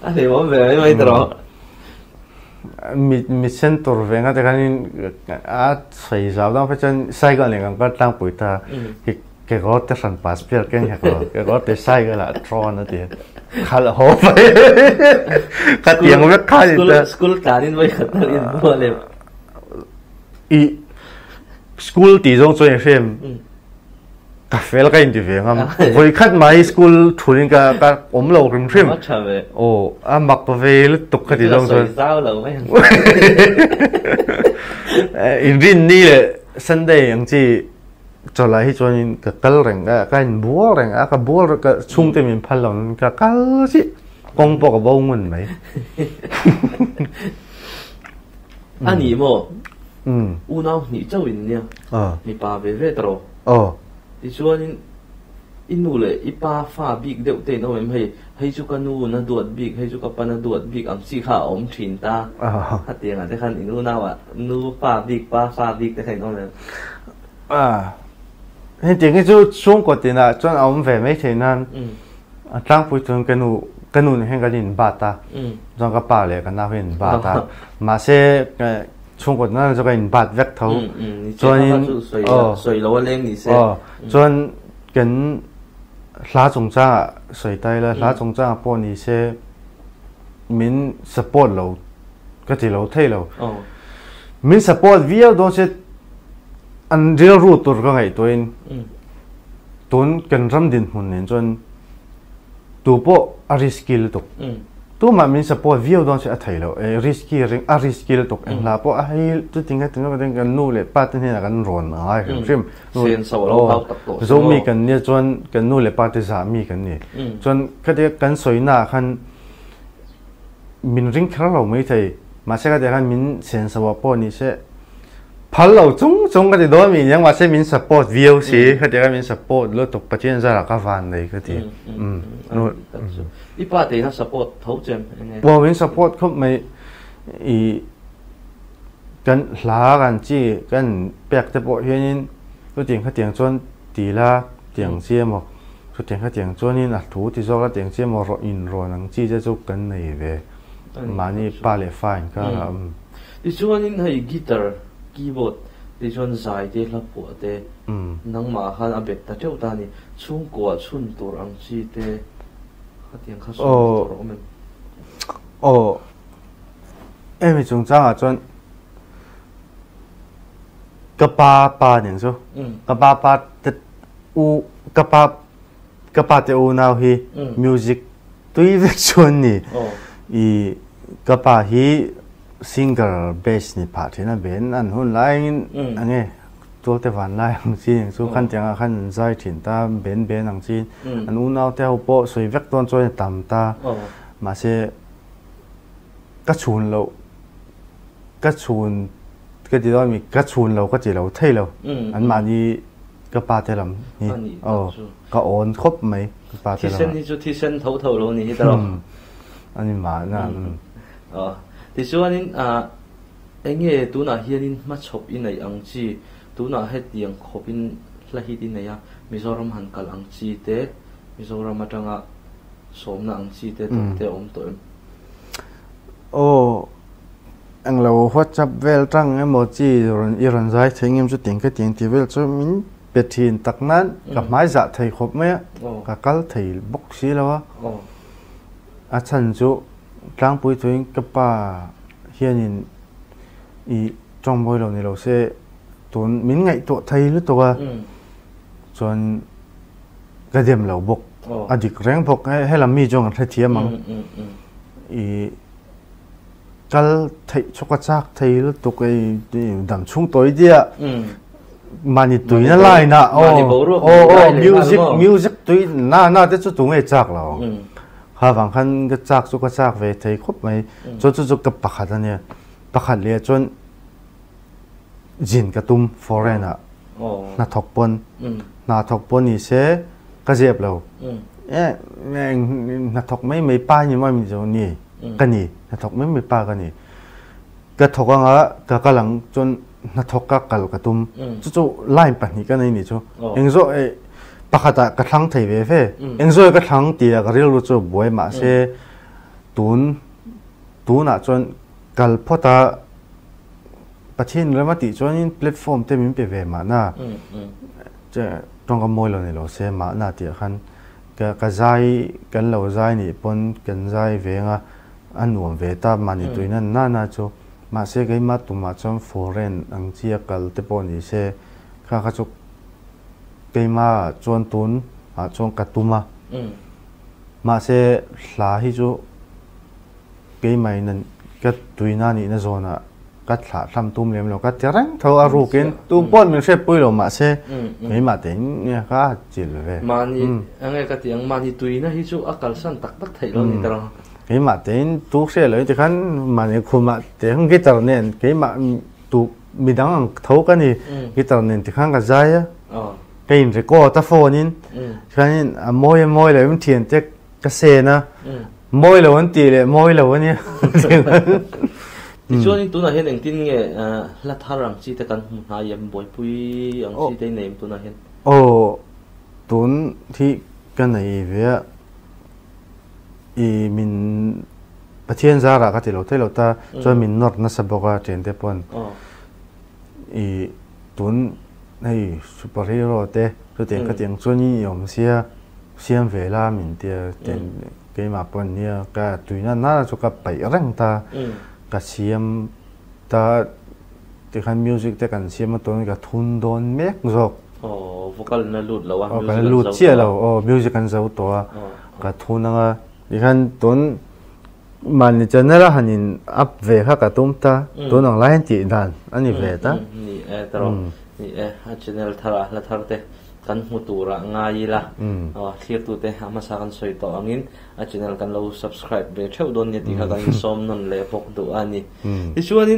อะไรวะแบบไม่ตรอมีเส้นตัวเวงแต่กันนี่ใส่สาวต้องไปจนใส่กันเลยกันก็ตั้งปุ๋ยตาแกก็จะสั่นพาสเปียร์แกเนี่ยแกก็จะใส่กันละทรอนนั่นเองข้าละหัวไปข้าเตียงไม่ข้าอยู่แต่สกูลตาดินไว้ขัดเรียนบัวเลยสกูลตีจงช่วยเฟมกาแฟแล้วก็อินดิเวงครับวันคัดมาสกูลทุนก็อมเหล้าริมริมโอ้มักตัวเวลตุกขัดที่ตรงส่วนอินรินนี่เลยสันเดย์อย่างที่จะไล่ให้จวนกับกัลเร่งก็อินบัวเร่งกับบัวก็ชุ่มเต็มพันหล่นก็กัลสิกงปอกกับบ้งมันไหมอันนี้โมอูน่านี่เจ้าวินเนี่ยนี่ป้าเวเวตรอที่ชวนอินูเลยอีป้าฟ้าบิ๊กเดี๋ยวเต้นเอาไว้ให้จุกนูนะดวดบิ๊กให้จุกปานะดวดบิ๊กอังสีข้าอมถินตาถ้าเตียงอ่ะแต่คันอินูน่าว่ะนูฟ้าบิ๊กป้าฟ้าบิ๊กแต่ใครน้องเลย hiện tiếng cái chú xuống của tiền là cho ông về mấy thế nan trang phụ trường cái nụ hay cái gì bà ta trong cái bà lệ cái nào hiện bà ta mà sẽ xuống của nó cho cái bà vét thấu cho nên sợi lúa lên thì sẽ cho nên cái lá trồng ra sợi tay là lá trồng ra bọn thì sẽ mình support lâu cái gì lâu thay lâu mình support video đó sẽ anh real rootตัวก็ไงตัวเองตัวกันรำดินหุ่นเนี่ยจนตัวพวกอาริสกิลตกตัวมันมีสปอร์ตวิวตอนเช้าไทยแล้วริสกิเรื่องอาริสกิลตกเองลาพวกไอ้ตัวจริงๆตัวนั้นกันนู่นเลยป้าตัวนี้กันร้อนอะไรกันใช่ไหมเสียนสาวเราเขาตัดตัวโซมีกันเนี่ยจนกันนู่นเลยป้าตัวสามีกันเนี่ยจนก็เดียกันสวยหน้าคันมินริงคราเราไม่ใช่มาใช่ก็เดียกันมินเสียนสาวพวกนี้ใช่พัลเราจงก็จะโดนมีอย่างว่าใช่มินสปอร์ตวิวสิก็เดียกันมินสปอร์ตแล้วตกประเทศจะรักฟันเลยก็ทีนู่นอีป้าเตนะสปอร์ตเท่าเจมว่ามินสปอร์ตเขาไม่อีกันหลากันจี้กันแปลกแต่พอเห็นก็เตียงเขาเตียงจนตีละเตียงเสียมอกก็เตียงเขาเตียงจนนี่นะถูที่ชอบก็เตียงเสียมอกอินโรนังจี้จะจุกกันในเวมานี่ป้าเลฟายก็ที่ชวนนี่ให้กีตาร์คีย์บอร์ดที่ชวนสายเตะละปวดเตะนังมาขันอเบกแต่เจ้าตานี่ช่วงกวดชุนตัวอังจี้เตะเขาเตียงเขาส่งตัวมันไม่จงจ้างอ่ะจนกระปาอย่างสู้กระปาแต่กระปาแต่นาวฮีมิวสิกตัวอีเวกชวนนี่อีกระปาฮีซิงเกิลเบสนี่ผ่าที่นั่นเป็นอันหุ่นไลน์อันนี้ตัวแต่วันไลน์อังซีอย่างสู้ขั้นเตียงขั้นใจถิ่นตาเป็นอังซีอันนู้นเอาแต่หัวโปสวยเวกต้นจอยต่ำตามาเสก็ชวนเราก็ชวนก็จะต้องมีก็ชวนเราก็จะเราเท่เราอันมานี่ก็ปาเทลำนี่ก็โอนครบไหมปาเทลำที่เส้นที่จุดที่เส้นเท่าเรานี่ตลอดอันนี้มาน่ะที่ส่วนนี้เอ็งเอ๋ตัวน่ะเฮียนินมาชอบอินในอังจีตัวน่ะเฮ็ดยังขบินละฮิดินในยะมิโซรัมหันกัลอังจีเตมิโซรัมมาจังอ่ะสมน่ะอังจีเตตัวเตอมตัวอังเราหัวจับเวลจังเอโมจิอีรันใจถึงยังจุดติงก็ติงที่เวลจะมินเป็ดทีนตักนั้นกับไม้จะไทยครบไหมกับกัลไทยบกสีแล้ววะอาจารย์จุกลางปุยตัวเองกับป้าเฮียนินอีจงบอยเราเนี่ยเราเสตัวมินไงตัวไทยหรือตัวส่วนกระเดียมเราบกอดีตแรงบกให้เรามีจงกันเทียมมั้งอีกัลไทยชกจักไทยหรือตัวไอ้ดำชุ่งตัวเดียมันนี่ตัวนั่นไล่นะมิวสิกตัวน่าจะจุดตรงไอ้จักเราหาฟังคันก็จักสุกจักเวทไทยครบไหมจนจุดกับปักขัดเนี่ยปักขัดเลยจนจินกระตุ้มฟอร์เรนอ่ะน่าทกปนนี่เสกระเจ็บเราน่าทกไม่ป้ายนี่ว่ามีเจ้านี่กันนี่น่าทกไม่ป้ากันนี่กระทกอ่ะกระหลังจนน่าทกกระตุ้มจู่ไล่ปันนี่กันนี่จู่เองจู่ปักขัดกระทั่งไทยเวฟเองจู่กระทั่งตีกระเรียกรู้จู่บวยมาเสตูนอ่ะจนกัลพอตาประเทศเรื่องมาติจนนี่แพลตฟอร์มเต็มไปเวมาน่ะจะต้องกำมวยเราเนี่ยเราเสียมาน่ะที่ขันกระจายกันเราใจนี่ปนกันใจเวงอ่ะอันหนุ่มเวตามันนี่ตัวนั้นน่าจู่มาเสียก็มาตุมาจนฟอร์เรนอังเจียกัลเตปอนี่เสียข้าก็จู่ก็มาจนตุนจนกัตุมาเสียหลายจู่ก็ไม่นั่นก็ตัวนั้นนี่นะโซน่ะก็ถาทำตุ้มเลี้ยงเราก็จะรังเท่าอารูกินตุ้มป้อนมันเชื่อปุ้ยเรามาเช่ไม่มาถึงเนี่ยก็จิลเลยมานี่ยังไงก็ที่ยังมานี่ตุยนะที่จู่อากาศสั่นตักไทยเรานี่ตลอดไม่มาถึงทุกเชื่อเลยที่ขันมาเนี่ยคุณมาแต่ขันกีตาร์เนี่ยก็มาตุมีดังเท่ากันนี่กีตาร์เนี่ยที่ขันก็ใจอ่ะก็ยินเรียกว่าตาโฟนินขันนี่มวยเลยมันเทียนเจ๊กเซนะมวยเลยวันตีเลยมวยเลยวันนี้ที่ช่วงนี้ตัวน่ะเห็นอย่างที่เนี่ยลัทธารังจีแต่กันหายังบ่อยปุยอย่างที่ได้เนมตัวน่ะเห็น ô tuấn thì cái này về mìnhประเทศซาระก็ที่เราเที่ยวตาจนmình nốtน่าสบายเจนเดปอนตุนไอ้ซูเปอร์ฮีโร่เต้ตัวเต็งก็เต็งส่วนนี้ยอมเสียเวลาmìnhเดียเต็งเกมมาปนเนี่ยก็ตุยน่าจะก็ไปเร่งตาก็เสียมตาที่ขันมิวสิกแต่กันเสียมตัวนี้ก็ทุนโดนเมกจอกโวกัลน่าหลุดแล้ววะก็หลุดเชี่ยแล้วมิวสิกกันเจ้าตัวก็ทุนนะที่ขันตุนมันจะน่ารักนินอัพเวค่ะกับตุ้มตาตัวน้องไล่ตีดันอันนี้เวต้านี่ตลอดนี่ช่วงทาระละทาร์เตกันหัวตัวง่ายละเคลียร์ตัวเตะมาสักกันสวยต่ออันนี้ช่วงกันเรา subscribe เบชเอาโดนเนี่ยที่เขากันซ้อมนั่นเลยพกตัวอันนี้ที่ช่วงนี้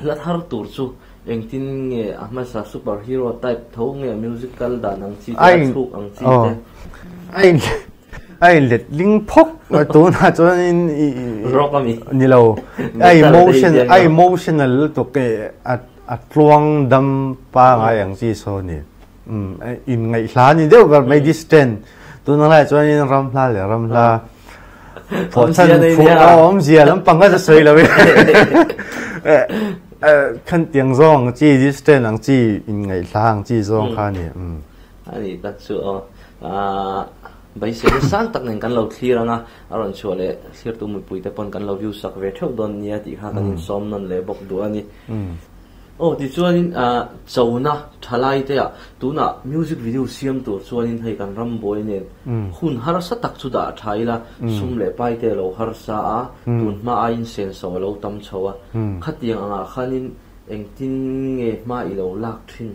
ละทาร์ตัวจู่เองที่เนี่ยมาสักซูเปอร์ฮีโร่ไทป์ท้องเนี่ยมิวสิคัลด่านอังซีทุกอังซีเตะไอ้เล็ดลิงพกตัวน่าจะร็อกก็มีนี่เราไอ้ emotional ตัวเกอัดลวงดำป้าไงอย่างที่โซนี่อินไงหลานนี่เดี๋ยวก็ไม่ distant ตัวนั่นแหละจนรำลาเลยรำลาพอฉันพูดผมเสียแล้วปังก็จะสวยเลยขันเตียงซองจี distant หลังจีอินไงหลานจีซองข้านี่อันนี้ตัดชัวใบเสร็จสร้างตักหนึ่งกันเราเคลียร์นะอารมณ์ชัวร์เลยเคลียร์ตัวมือปุยแต่ปนกันเราวิวสักเวทีโดนเนี่ยที่ข้ากันซ้อมนั่นเลยบอกดูอันนี้โอ้ที่ชัวร์นี่เจ้านะทลายเตะตัวน่ะมิวสิกวิดีโอเสียงตัวชัวร์นี่ให้กันรำบอยเนี่ยคุณฮาร์สตักสุดาไทยละสุ่มเล่ไปเตะเราฮาร์สตัวมาอินเซนส์เราตั้มชัวร์ขัดยังอ่ะขันนี่เองทิ้งเงี้ยมาอีเราลักทิ้ง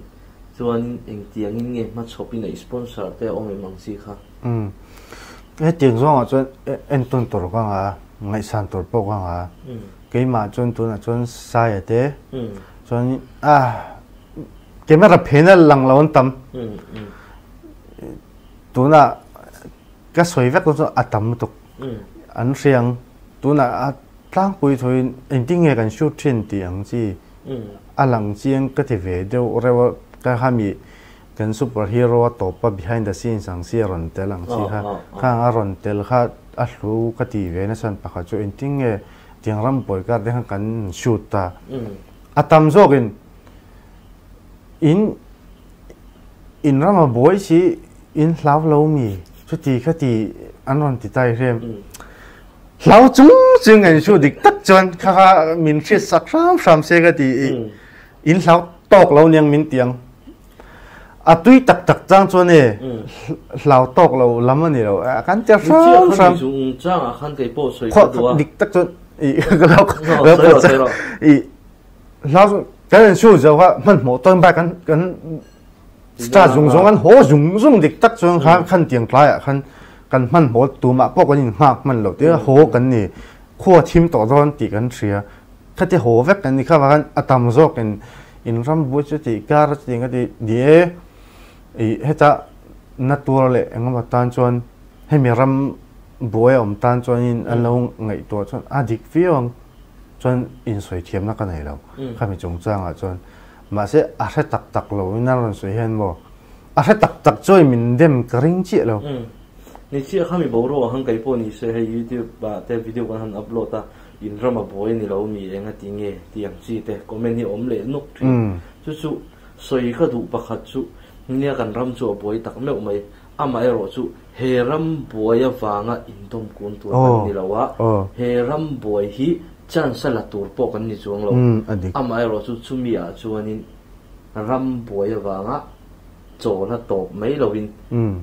ชัวร์นี่เองทิ้งเงี้ยมาช็อปปี้ในสปอนเซอร์เตะเอาไม่มังสิค่ะไอ้เตียงซ่องอ่ะจนเอ็นต้นตัวก็ง่ะไงสันตัวปกก็ง่ะเกี่ยมาจนตัวน่ะจนสายเตะจนเกี่ยมารับเพลนหลังเราอันตั้มตัวน่ะก็สวยแวกก็จะอัดตั้มตุกอันเสียงตัวน่ะพลางปุยถอยเอ็นติ้งเงี้ยกันชูเทนเตียงจีอันหลังเสียงก็ที่เวเดียวเรียกว่าก็หามีกันซูเปอร์ฮีโร่ตัวปั๊บ behind the scenes สังเสียรอนเตลังสิค่ะข้างรอนเตลค่ะอัลลูกตีเวนัสันปะค่ะจูอินทิ้งเตียงรำปอยกันเรื่องกันชูตตาอัตมโซกินอินรำมาบอยสิอินลาวเรามีชุดที่ค่ะที่อันรอนที่ใต้เรียมเราจึงเงินชูดิกตักจนข้ามินชิดสักสามเซกตีอินลาวตกเราเนี่ยมินเตียงตุยตักจ้างชวนเนี่ยเราตกเราล้ำมันนี่เรากันจะซ้ำจ้างขันเกยโป้สวยกว่าดิกตักจนเรากันชูจะว่ามันหมดต้นไปกันสตาร์จงกันโหจงดิกตักจนขันเตียงปลายกันมันหมดตัวมาพวกกันยิงหักมันเราเดี๋ยวโหกันนี่ขั้วทีมต่อร้อนตีกันเสียถ้าที่โหแวกกันนี่ข้าว่ากันอัตมโซกันอินรำบุษติการจริงก็ดีเดี๋ยวเฮต้านัดตัวเราเลยงั้นมาตานจวนให้มีรำบัวอมตานจวนอินอันเราไงตัวจวนดิกฟิวงจวนอินสวยเทียมนักกันไหนเราข้ามีจงจ้างจวนมาเสียอะไรตักเราน่ารักสวยเห็นบ่อะไรตักจอยมินเดมกระริงเจี๊ยเรานี่เชื่อข้ามีบอกว่าหังไก่ปนี่เสียให้ยูทูบแต่วิดีโอกันหันอัพโหลดตาอินรำมาบัวนี่เรามีเองติงเงที่ยังจีแต่ก็ไม่นี่อมเล่นกจู่สวยก็ถูกประคัดจู่เนี่ยกันรำจัวบวยตักไม่ออกมาไม่รอจู่เฮรำบวยฟังอินต้มกุนตัวนี่เราวะเฮรำบวยฮีจันสลัดตัวปกันนี่จวงเราไม่รอจู่ชุ่มีอาจวนนี่รำบวยฟังโจละตบไม่เราวิน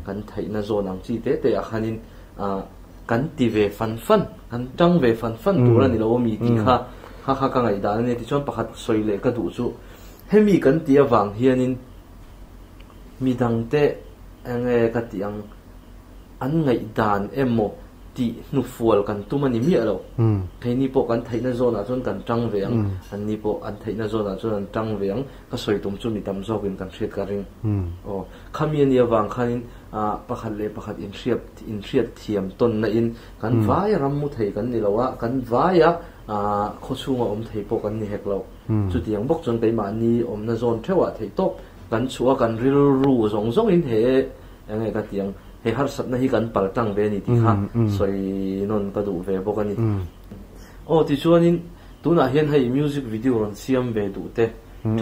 กันไทยน่าโจนังจีเตแต่อาคานินกันตีเวฟันกันจังเวฟันตัวนี่เรามีที่ข้ากังไงด่านนี่ที่ชวนประคัดสวยเลยก็ดูจู่ให้มีกันตีฟังเฮียนินมีดังเตะเงยกติยังอันไงดานโมตีนุฟัวกันตุมันนี่มีอะไรใครนี่พวกกันไทยน่าโจนจนกันจังเวียงอันนี้พวกอันไทยน่าโจนจนจังเวียงก็สวยตรงจุดนี้ทำโจกินกันเชียดกันริงโอ้ขมิ้นเนี่ยบางคันประคัดเลยประคัดอินเชียดเทียมต้นนั่นกันว้ายรำมุไทยกันนี่เราว่ากันว้ายโคชูงอมไทยพวกกันนี่เหกเราจุดยังบอกจนไปมานี่อมน่าโจนเท่าว่าไทยตบ kan chua kan ril ru zong zong in he ange ka tiang he har sat na hi kan pal tang ve ni ti kha soi non ka du ve bok ani o ti chuanin tuna hian hei music video ron siam ve du te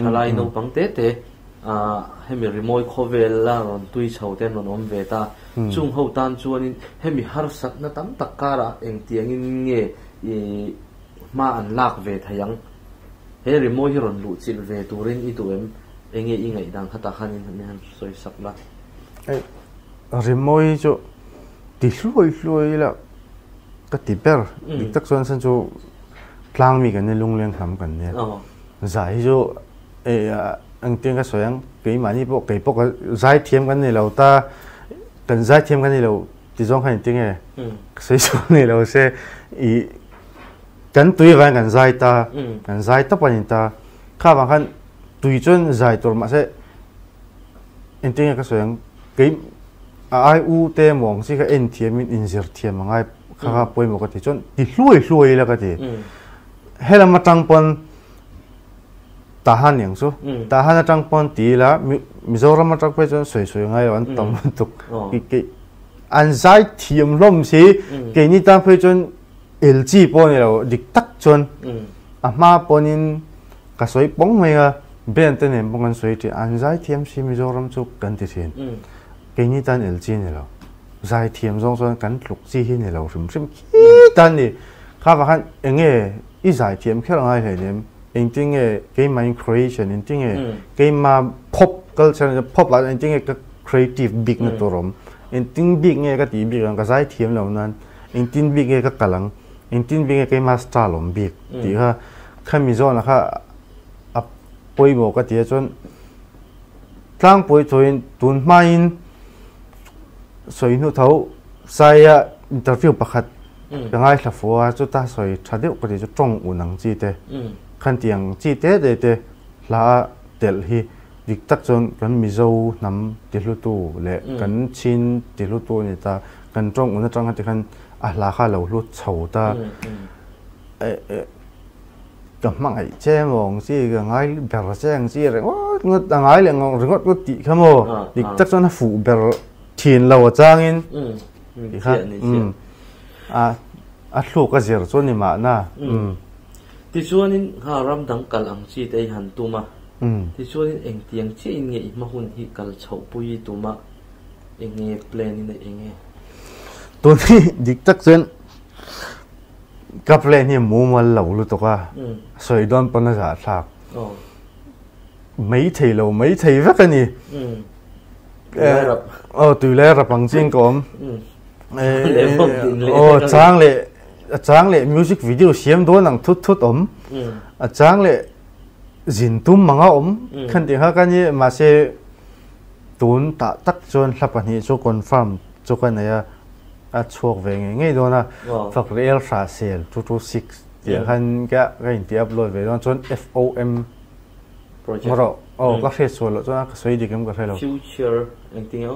thalai no pang te te hemi remoi khovel la ron tui chho ten ron om ve ta chung ho tan chuanin hemi har sat na tam takara eng tiang in nge i ma an lak ve thayang he remoi hi ron lu chil ve turin i tu em enge i ngai dang khata khanin han soi sakla remoi cho ti hloi la ka ti per dik tak chuan san chu tlang mi kan ne lung leng tham kan ne zai jo ang tiang ka soyang ke mani po ke po zai thiam kan ne lo ta kan zai thiam kan ne lo ti jong khan ting e sei so ne lo se i kan tui van kan zai ta panin ta kha wa khan tui chon zai tor ma se en ting ka soyang ke ai u te mong si ka en thiam in zir thiam ngai kha poi mo ka ti chon ti hloi la ka ti hela matang pon tahan yang so tahan atang pon ti la mizoram matang pe chon soi ngai wan tom tuk ki an zai thiam lom si ke ni ta pe chon LG pon ni lo dik tak chon ama ponin ka soi pong mai ga ben te nem pong an soi ti an zai thiam si mizoram chu kan ti thin ke ni tan LG ni lo zai thiam zong son kan tluk chi hi ni lo rim ki tan ni kha wa han enge i zai thiam khel ngai he nem engting e game mind creation engting e game ma pop culture pop la engting e creative big na torom engting big nge ka ti big ang ka zai thiam lo nan engting big e ka kalang engting big e game master lom big ti ha khami zon la kha a poi mo ka ti chon tlang poi thoin tun main soi nu thau sai a interview pakhat ngai la fo chu ta soi thadeu ko ti chu tong unang chi te khan tiang chi te de te la tel hi dik tak chon kan mizo nam ti hlu tu le kan chin ti hlu tu ni ta kan tong un tang ha ti khan a la kha lo hlu chho ta ka mangai che mong chi ga ngai ber chang chi re ngot ngai le ngong ringot ko ti khamo dik tak chon fu ber thin lo chang in ti kha a hlu ka zir chon ni ma na ti chuanin ha ram dang kal ang chi te han tuma ti chuanin eng tiang che in nge ma hun hi kal chho pui tuma enge plan in enge to ni dik tak chen ka plan hi mu mal lo lu to ka soi don pa na za thak mấy thầy vắt cái ni từ lẽ rập bằng chiên cọm trang lệ music video xem đó năng thút ấm trang lệ dìn tum manga ấm khăn tiếng hát cái ni mà sẽ tốn tạ tắc chôn lắp cái ni cho confirm cho cái này chuộc về ngay đó na phật real phá sale 226 tiếng khăn cái tiếng upload về đó chôn FOM project các phê số là cho nó xoay đi cái cái future anything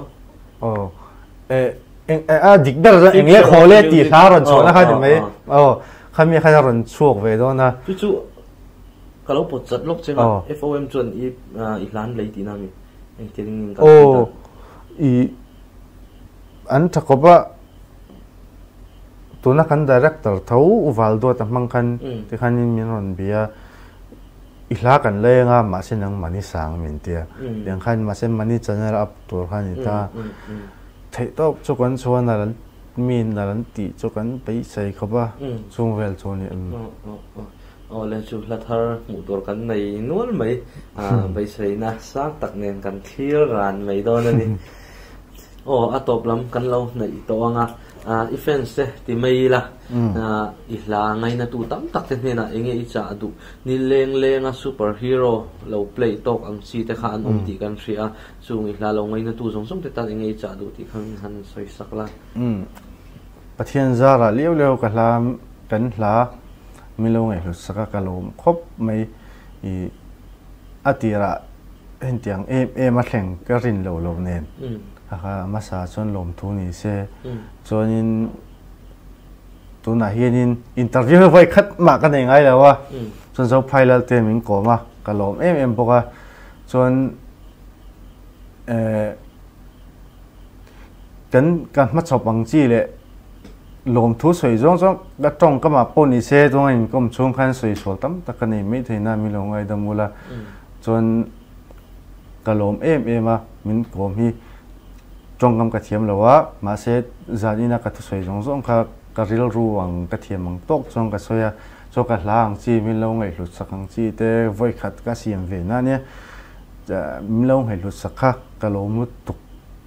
else địch đó là anh lấy khó lấy tỷ khá rồi cho nó hay mấy khai mi khai ra rồi chuộc về đó na chú cái lúc bột giật lúc chứ mà FOM chuẩn ít lán lấy tí nào mi anh tiếng anh chắc có ba tụi nó khăn director thấu vào đó tầm mang khăn thì khăn như mình còn bia ít kan le nga ma sen nang mani sang min tia yang khan ma sen mani channel up tur khan ita thei tok chokan chuan na min na ti chokan pai sai khoba chung vel choni le chu la thar mu tur kan nei nual mai bai sai na sang tak nen kan thil ran mai do na ni atop lam kan lo nei to anga events ti mai la ihla ngai na tu tam tak te na enge icha adu ni leng superhero lo play talk ang si te khan ti kan ria chung ihla lo ngai na tu song te ta enge icha adu ti khan han soi sakla pathian zara leo ka hlam kan hla milo ngai hlu saka kalom khop mai I atira hentiang em a thleng ka rin lo nen aka masa chon lom thu ni se chonin tuna hianin interview vai khat ma ka nei ngai lawa chon zo pilot te min ko ma kalom em boka chon kan ma chop ang chi le lom thu soi zong zong da tong ka ma poni se zong in kom chung khan soi sol tam takani mi theina mi lo ngai da mula chon ka lom em min kom hi trong kam ka thiam lawa ma se zanina ka thu soi zong zong ka ril ruang ka thiam ang tok chong ka soya cho ka hlang chi min lo ngai hlut sakang chi te voi khat ka siam ve na ne min lo ngai hlut sakha ka lom lut tuk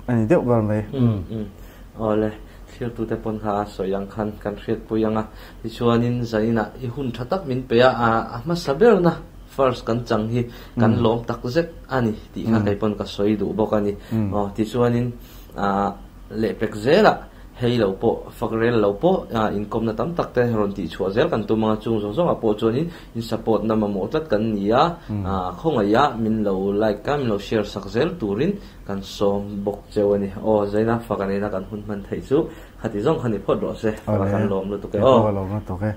ani deuh bar mai ole thil tu te pon ha soyang khan kan hriat puyanga ti chuanin zanina I hun thatak min pe a ma sabel na first kan chang hi kan lom tak zet ani ti kha kai pon ka soi du bokani ti chuanin le pek zela hei lo po fakrel lo po income na tam tak te ron ti chua zel kan tu mga chung zong zong a po chuanin in support na mamo tlat kan nia khonga ya min lo like ka min lo share sak zel turin kan som bok chewani zaina fakane na kan hun man thei chu khati zong khani phot ro se kan lom lo to ke lo to ke